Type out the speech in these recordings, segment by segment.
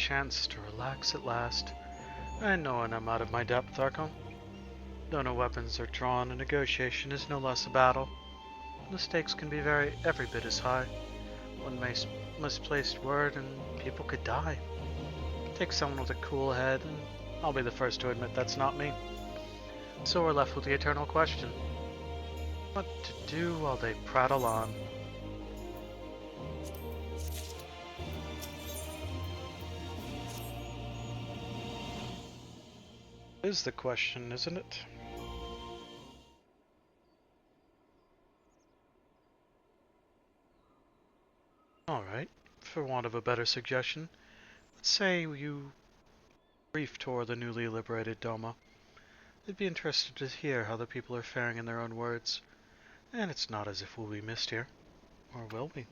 chance to relax at last. I know when I'm out of my depth, Archon. Though no weapons are drawn, a negotiation is no less a battle. The stakes can be every bit as high. One misplaced word and people could die. Take someone with a cool head, and I'll be the first to admit that's not me. So we're left with the eternal question. What to do while they prattle on? Is the question, isn't it? Alright, for want of a better suggestion, let's say you brief tour the newly liberated Doma. I'd be interested to hear how the people are faring in their own words. And it's not as if we'll be missed here. Or will we?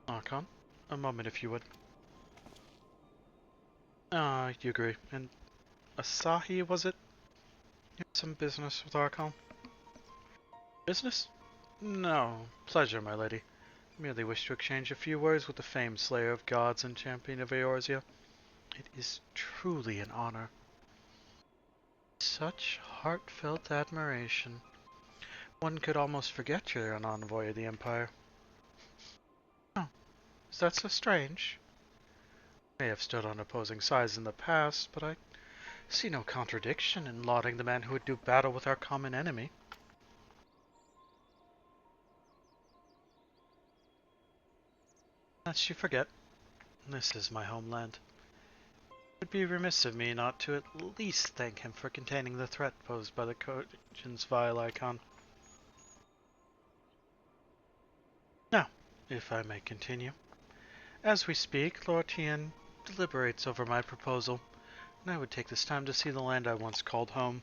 Archon, a moment if you would. You agree. And Asahi, was it? You had some business with Archon? Business? No. Pleasure, my lady. Merely wish to exchange a few words with the famed slayer of gods and champion of Eorzea. It is truly an honor. Such heartfelt admiration. One could almost forget you're an envoy of the Empire. Oh, is that so strange? I may have stood on opposing sides in the past, but I see no contradiction in lauding the man who would do battle with our common enemy. Lest you forget, this is my homeland. It would be remiss of me not to at least thank him for containing the threat posed by the Kojin's vile icon. Now, if I may continue. As we speak, Lord Tian deliberates over my proposal, and I would take this time to see the land I once called home.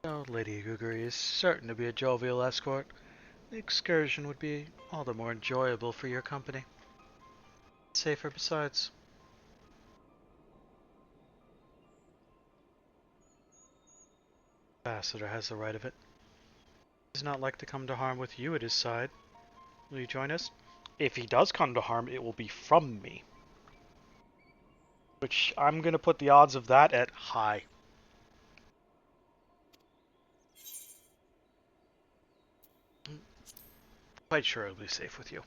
Though Lady Guguri is certain to be a jovial escort, the excursion would be all the more enjoyable for your company. Safer besides. The ambassador has the right of it. He does not like to come to harm with you at his side. Will you join us? If he does come to harm, it will be from me. Which I'm going to put the odds of that at high. Quite sure I'll be safe with you.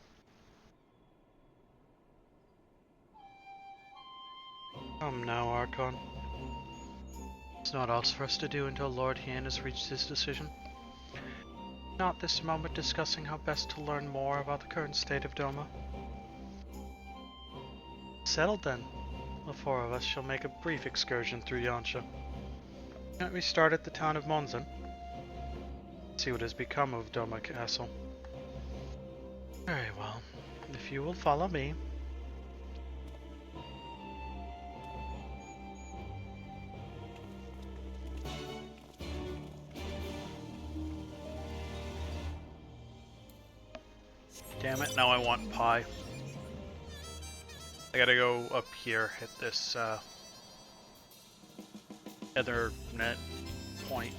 Come now, Archon. There's not else for us to do until Lord Hien has reached his decision. Not this moment discussing how best to learn more about the current state of Doma. Settled then. The four of us shall make a brief excursion through Yansha. Can't we start at the town of Monzon? See what has become of Doma Castle. Very well. If you will follow me. Damn it, now I want pie. I gotta go up here, hit this Ethernet point.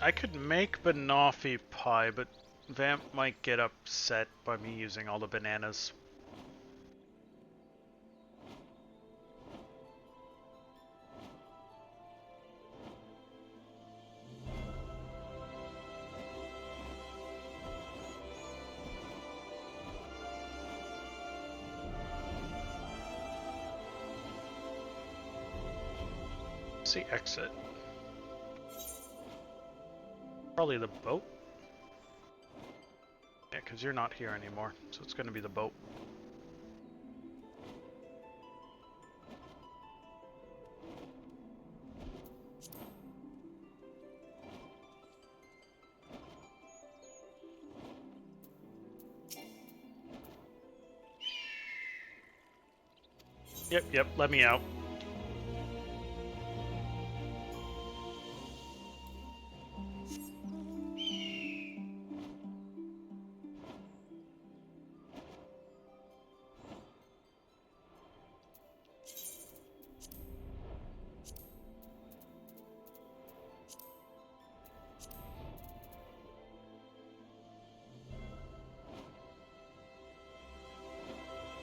I could make banoffee pie, but Vamp might get upset by me using all the bananas. See, exit. Probably the boat. Yeah, because you're not here anymore, so it's going to be the boat. Yep, let me out.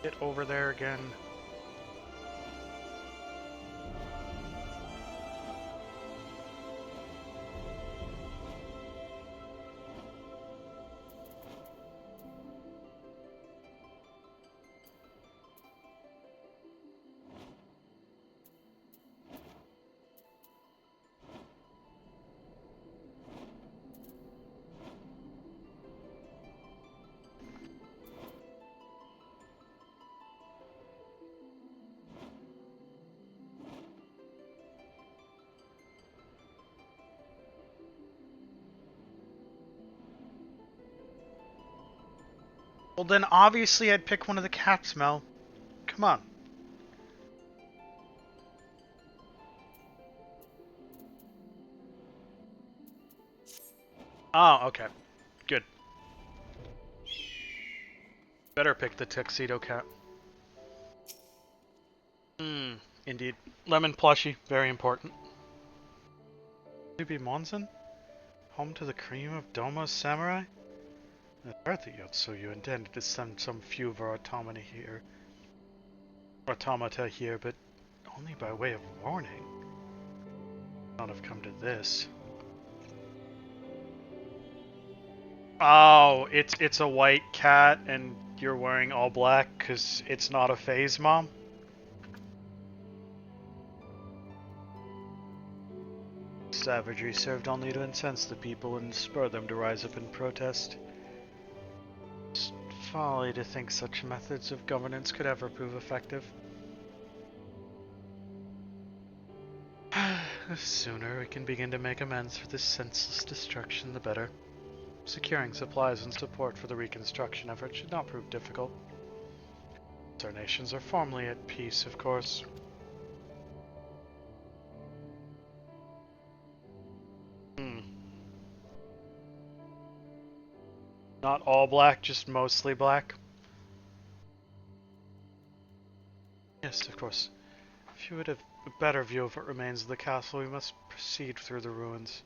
Get over there again. Well, then obviously I'd pick one of the cats, Mel. Come on. Oh, okay. Good. Better pick the tuxedo cat. Indeed. Lemon plushie, very important. Ruby Monson? Home to the cream of Domo's samurai? I heard that you intended to send some few of our automata here, but only by way of warning. Not have come to this. Oh, it's a white cat and you're wearing all black because it's not a phase, Mom? Savagery served only to incense the people and spur them to rise up in protest. It's folly to think such methods of governance could ever prove effective. The sooner we can begin to make amends for this senseless destruction, the better. Securing supplies and support for the reconstruction effort should not prove difficult. Our nations are formally at peace, of course. Not all black, just mostly black. Yes, of course. If you would have a better view of what remains of the castle, we must proceed through the ruins.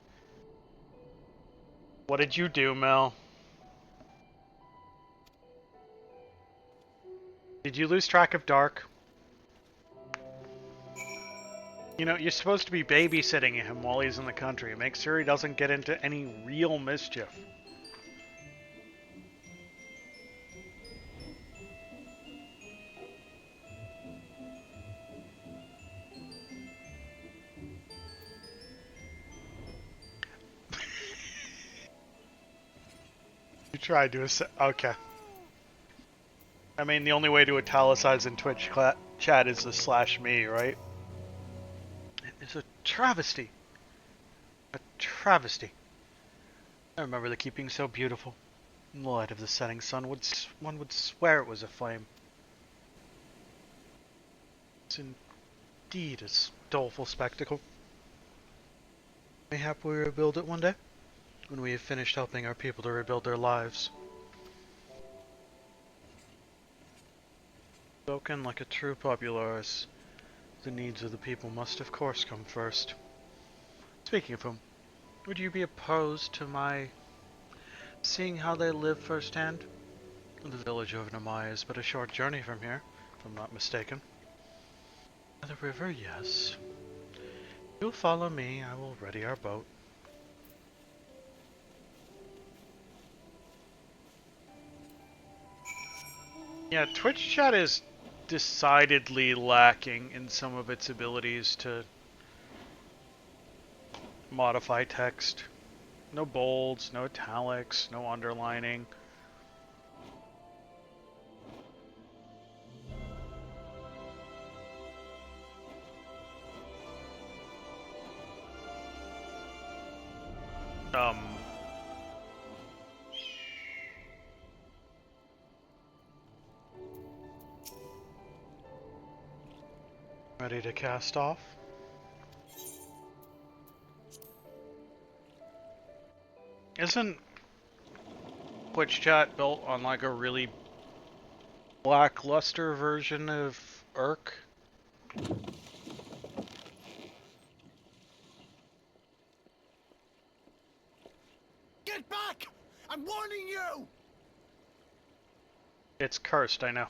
What did you do, Mel? Did you lose track of Dark? You know, you're supposed to be babysitting him while he's in the country. Make sure he doesn't get into any real mischief. You tried to okay. I mean, the only way to italicize in Twitch chat is to /me, right? It's a travesty. A travesty. I remember the keeping so beautiful. In the light of the setting sun, one would swear it was aflame. It's indeed a doleful spectacle. Mayhap we rebuild it one day, when we have finished helping our people to rebuild their lives. Spoken like a true popularist, the needs of the people must of course come first. Speaking of whom, would you be opposed to my seeing how they live firsthand? The village of Namai is but a short journey from here, if I'm not mistaken. By the river, yes. If you'll follow me, I will ready our boat. Yeah, Twitch chat is decidedly lacking in some of its abilities to modify text. No bolds, no italics, no underlining. Ready to cast off? Isn't Twitch chat built on like a really lackluster version of Irk? Get back! I'm warning you! It's cursed, I know.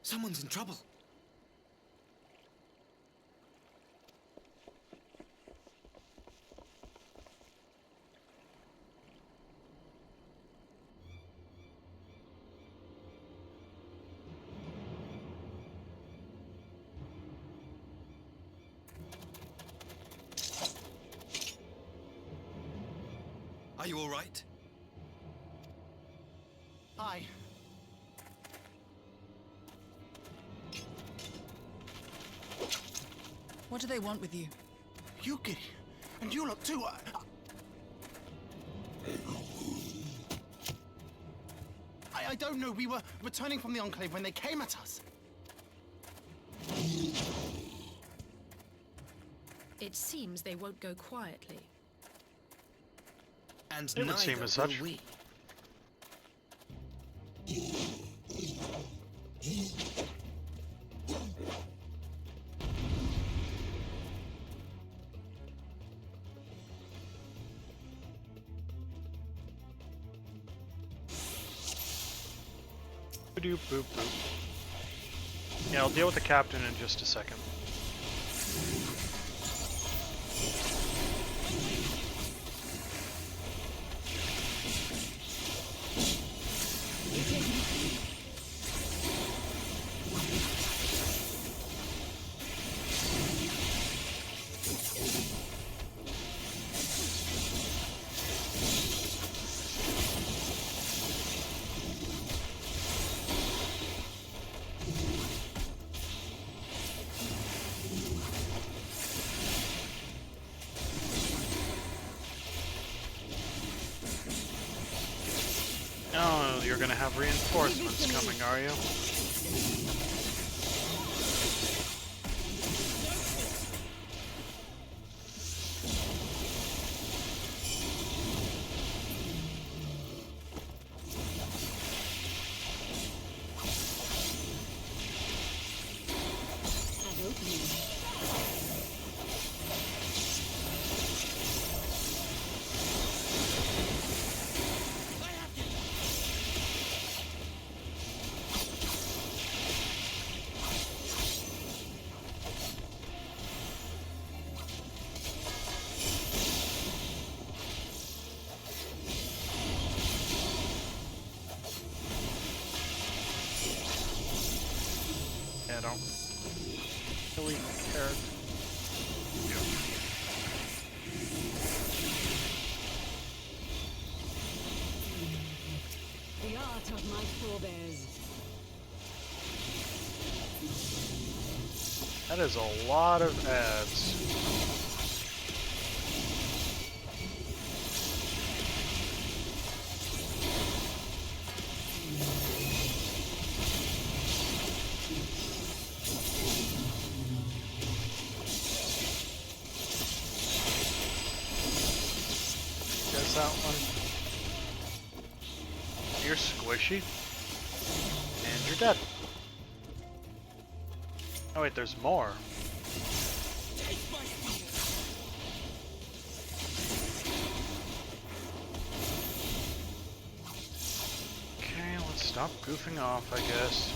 Someone's in trouble. Are you all right? Aye. What do they want with you? You, Giddy. And you lot too. I don't know. We were returning from the Enclave when they came at us. It seems they won't go quietly. And It would seem as such. we. Boop, boop, boop. Yeah, I'll deal with the captain in just a second. Oh, you're gonna have reinforcements coming, are you? Yeah, I don't really care. The art of my forebears. That is a lot of ads. Guess that one. You're squishy. And you're dead. Oh wait, there's more. Okay, let's stop goofing off, I guess.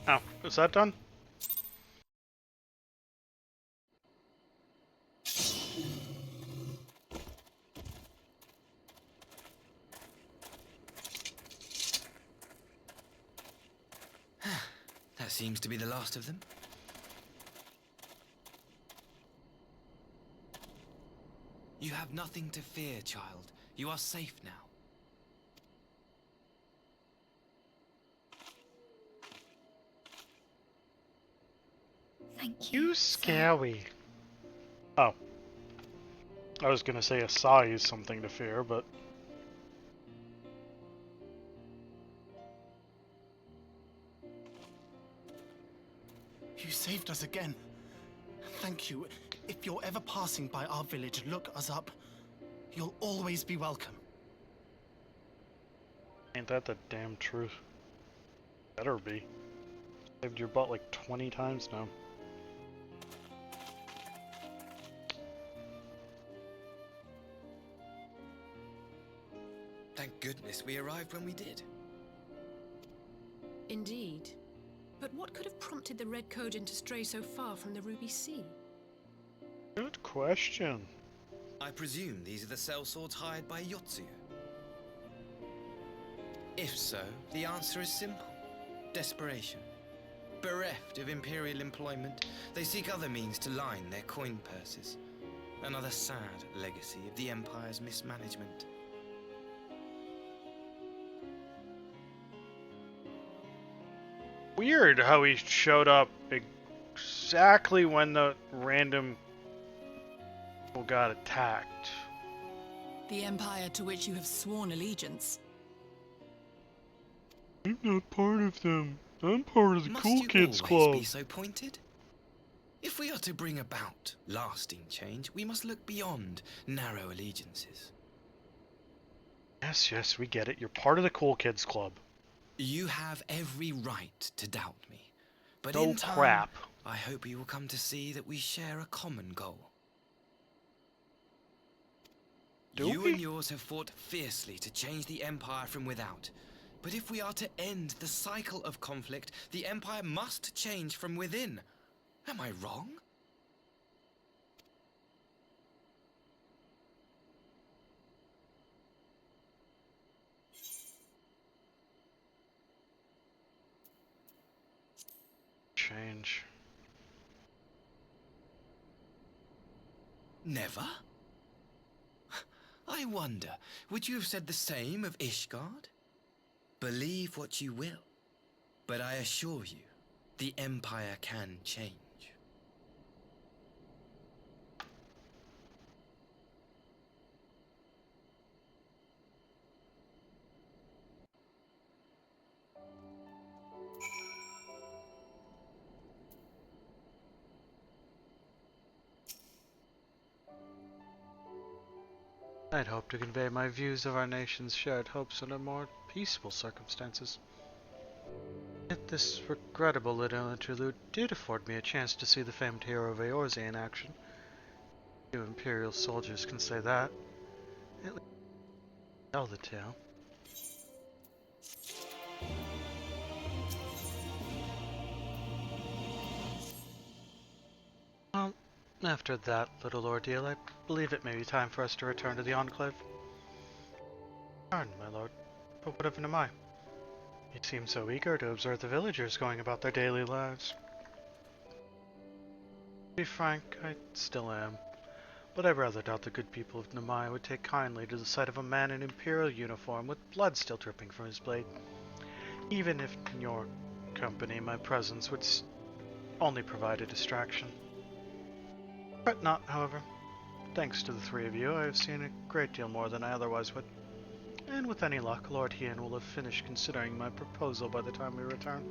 Oh, is that done? That seems to be the last of them. You have nothing to fear, child. You are safe now. Thank you. You scary. Oh. I was gonna say Asai is something to fear, but... You saved us again. Thank you. If you're ever passing by our village, look us up. You'll always be welcome. Ain't that the damn truth? Better be. Saved your butt like 20 times now. Thank goodness we arrived when we did. Indeed. But what could have prompted the Red Kojin to stray so far from the Ruby Sea? Good question. I presume these are the sellswords hired by Yotsuya. If so, the answer is simple. Desperation. Bereft of imperial employment, they seek other means to line their coin purses. Another sad legacy of the Empire's mismanagement. Weird how he showed up exactly when the random people got attacked. The Empire to which you have sworn allegiance. I'm not part of them. I'm part of the Cool Kids Club. Must you always be so pointed? If we are to bring about lasting change, we must look beyond narrow allegiances. Yes, we get it. You're part of the Cool Kids Club. You have every right to doubt me, but No in time, crap. I hope you will come to see that we share a common goal. You and yours have fought fiercely to change the Empire from without. But if we are to end the cycle of conflict, the Empire must change from within. Am I wrong? Change. Never? I wonder, would you have said the same of Ishgard? Believe what you will, but I assure you, the Empire can change. I'd hoped to convey my views of our nation's shared hopes under more peaceful circumstances. Yet this regrettable little interlude did afford me a chance to see the famed hero of Eorzea in action. Few Imperial soldiers can say that. At least tell the tale. Well, after that little ordeal, I believe it may be time for us to return to the Enclave. Pardon, my lord, but what of Namai? You seem so eager to observe the villagers going about their daily lives. To be frank, I still am, but I rather doubt the good people of Namai would take kindly to the sight of a man in Imperial uniform with blood still dripping from his blade. Even if in your company my presence would only provide a distraction. Fret not, however. Thanks to the three of you, I have seen a great deal more than I otherwise would. And with any luck, Lord Hien will have finished considering my proposal by the time we return.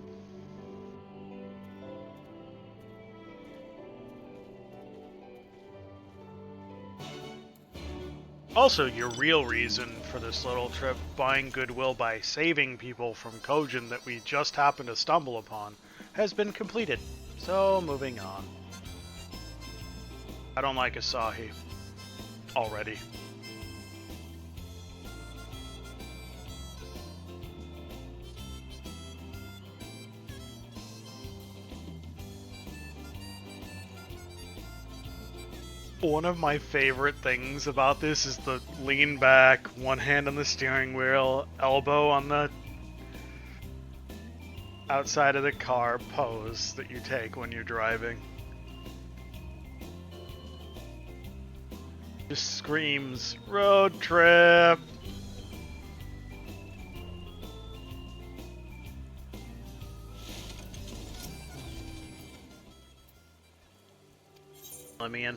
Also, your real reason for this little trip, buying goodwill by saving people from Kojin that we just happened to stumble upon, has been completed. So, moving on. I don't like Asahi. Already. One of my favorite things about this is the lean back, one hand on the steering wheel, elbow on the outside of the car pose that you take when you're driving. Just screams, road trip! Let me in.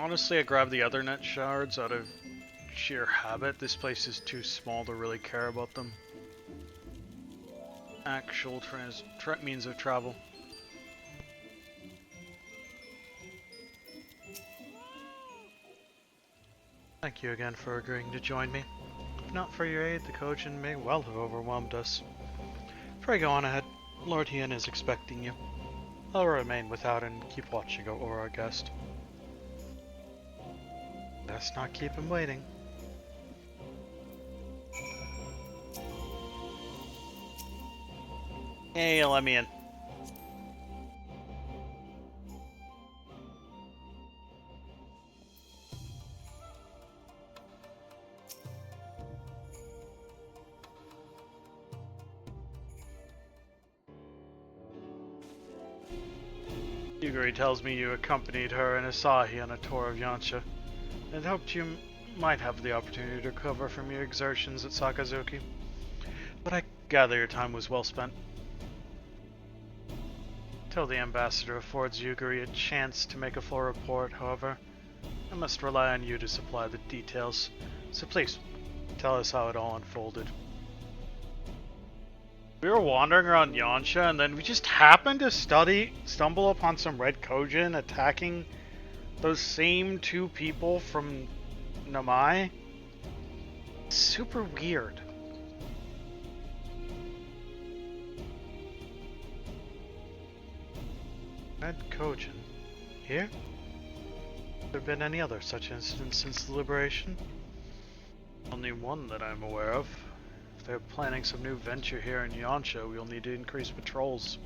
Honestly, I grabbed the other net shards out of sheer habit. This place is too small to really care about them. Actual means of travel. Thank you again for agreeing to join me. If not for your aid, the Kojin may well have overwhelmed us. Pray go on ahead. Lord Hien is expecting you. I'll remain without and keep watching over our guest. Best not keep him waiting. Hey, let me in. Yuguri tells me you accompanied her and Asahi on a tour of Yansha, and hoped you might have the opportunity to recover from your exertions at Sakazuki. But I gather your time was well spent. Till the ambassador affords Yuguri a chance to make a full report, however, I must rely on you to supply the details. So please, tell us how it all unfolded. We were wandering around Yansha, and then we just happened to stumble upon some Red Kojin attacking those same two people from Namai. Super weird. Red Kojin? Here? Have there been any other such incidents since the liberation? Only one that I'm aware of. If they're planning some new venture here in Yansha, we'll need to increase patrols.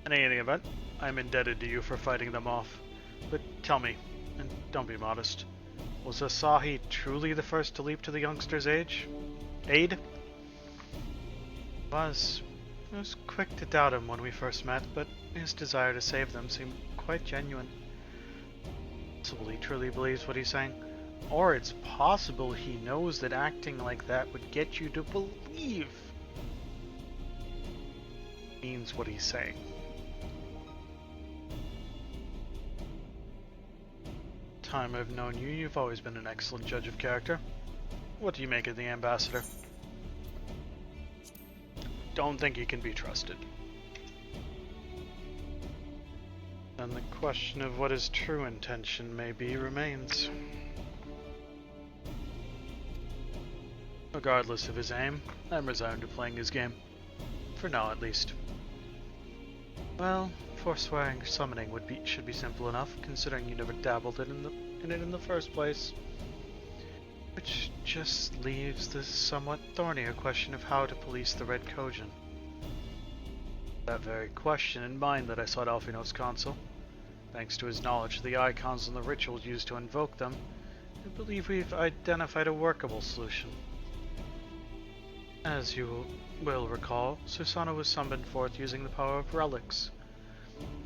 In any event, I'm indebted to you for fighting them off. But tell me, and don't be modest, was Asahi truly the first to leap to the youngster's aid? I was quick to doubt him when we first met, but his desire to save them seemed quite genuine. Possible he truly believes what he's saying. Or it's possible he knows that acting like that would get you to believe means what he's saying. Time I've known you, you've always been an excellent judge of character. What do you make of the ambassador? Don't think he can be trusted. Then the question of what his true intention may be remains. Regardless of his aim, I'm resigned to playing his game. For now, at least. Well, forswearing summoning should be simple enough, considering you never dabbled in it in the first place. Which just leaves the somewhat thornier question of how to police the Red Kojin. That very question in mind that I sought Alphino's counsel. Thanks to his knowledge of the icons and the rituals used to invoke them, I believe we've identified a workable solution. As you will recall, Susanna was summoned forth using the power of relics,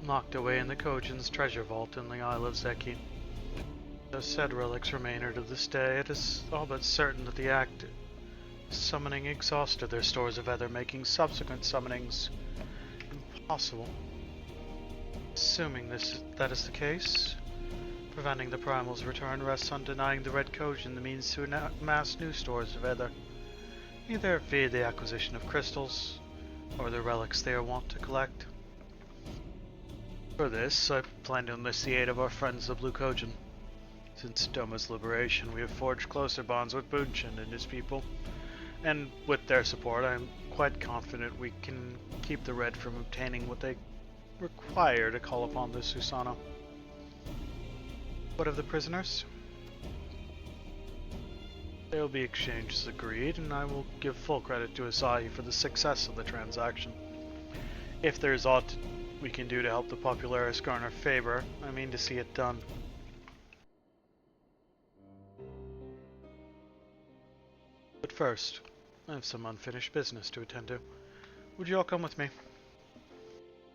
locked away in the Kojin's treasure vault in the Isle of Zeki. Those said relics remain her to this day. It is all but certain that the act of summoning exhausted their stores of ether, making subsequent summonings impossible. Assuming that is the case, preventing the Primal's return rests on denying the Red Kojin the means to amass new stores of ether, either via the acquisition of crystals, or the relics they are wont to collect. For this, I plan to enlist the aid of our friends the Blue Kojin. Since Doma's liberation, we have forged closer bonds with Bunshin and his people, and with their support, I am quite confident we can keep the Red from obtaining what they require to call upon the Susanna. What of the prisoners? They will be exchanged as agreed, and I will give full credit to Asahi for the success of the transaction. If there is aught we can do to help the Popularis garner favor, I mean to see it done. But first, I have some unfinished business to attend to. Would you all come with me?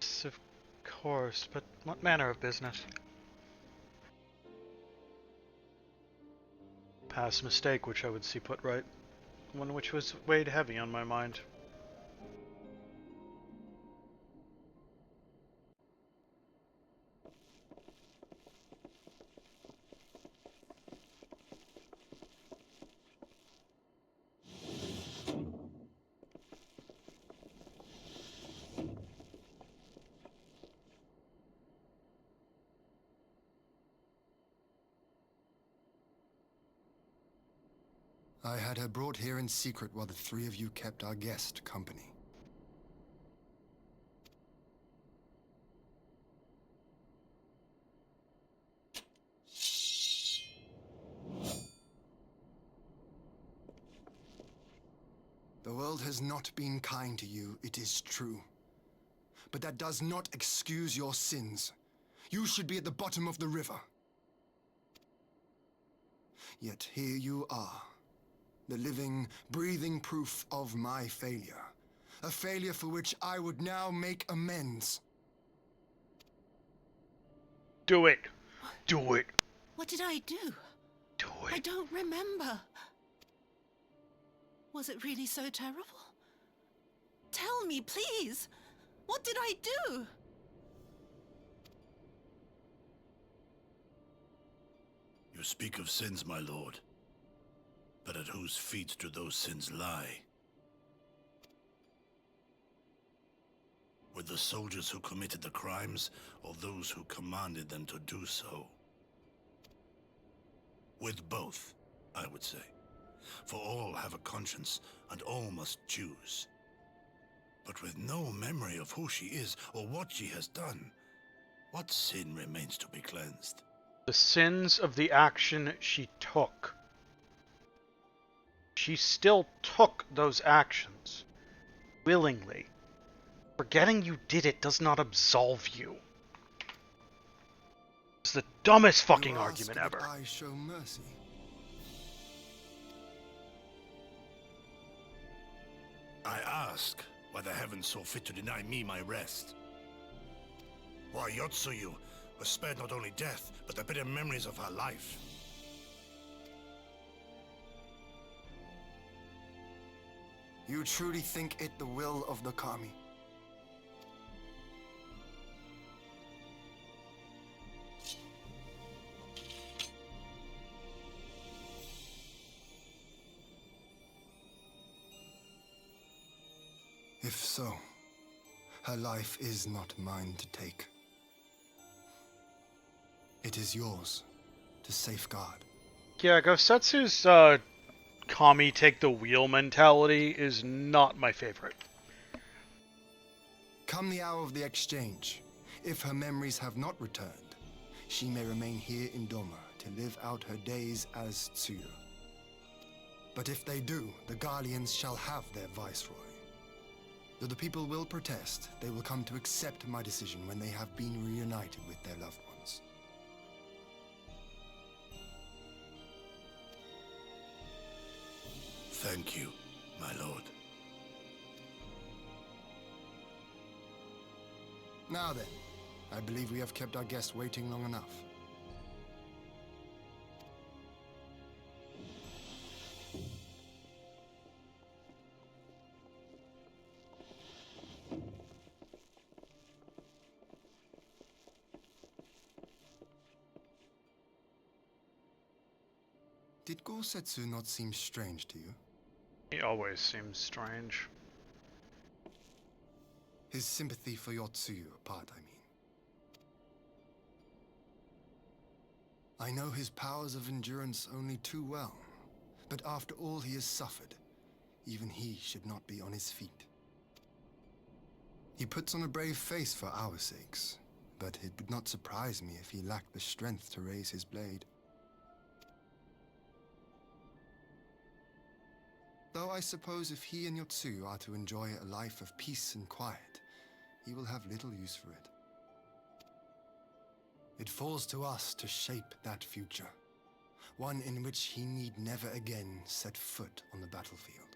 Yes, of course, but what manner of business? Past mistake which I would see put right. One which was weighed heavy on my mind. I had her brought here in secret while the three of you kept our guest company. The world has not been kind to you, it is true. But that does not excuse your sins. You should be at the bottom of the river. Yet here you are, the living, breathing proof of my failure. A failure for which I would now make amends. Do it. Do it. What did I do? Do I it. don't remember. Was it really so terrible? Tell me, please. What did I do? You speak of sins, my lord. But at whose feet do those sins lie? With the soldiers who committed the crimes, or those who commanded them to do so? With both, I would say. For all have a conscience, and all must choose. But with no memory of who she is, or what she has done, what sin remains to be cleansed? The sins of the action she took. She still took those actions. Willingly. Forgetting you did it does not absolve you. It's the dumbest fucking You ask argument that ever. I show mercy. I ask why the heavens saw fit to deny me my rest. Why Yotsuyu was spared not only death, but the bitter memories of her life. You truly think it the will of the Kami? If so, her life is not mine to take. It is yours to safeguard. Yeah, Gosetsu's Kami take the wheel mentality is not my favorite. Come the hour of the exchange, if her memories have not returned, she may remain here in Doma to live out her days as Tsuyu. But if they do, the Guardians shall have their viceroy. Though the people will protest, they will come to accept my decision when they have been reunited with their loved ones. Thank you, my lord. Now then, I believe we have kept our guest waiting long enough. Did Gosetsu not seem strange to you? He always seems strange. His sympathy for Yotsuyu apart, I mean. I know his powers of endurance only too well, but after all he has suffered, even he should not be on his feet. He puts on a brave face for our sakes, but it would not surprise me if he lacked the strength to raise his blade. Though I suppose if he and Yotsuyu are to enjoy a life of peace and quiet, he will have little use for it. It falls to us to shape that future, one in which he need never again set foot on the battlefield.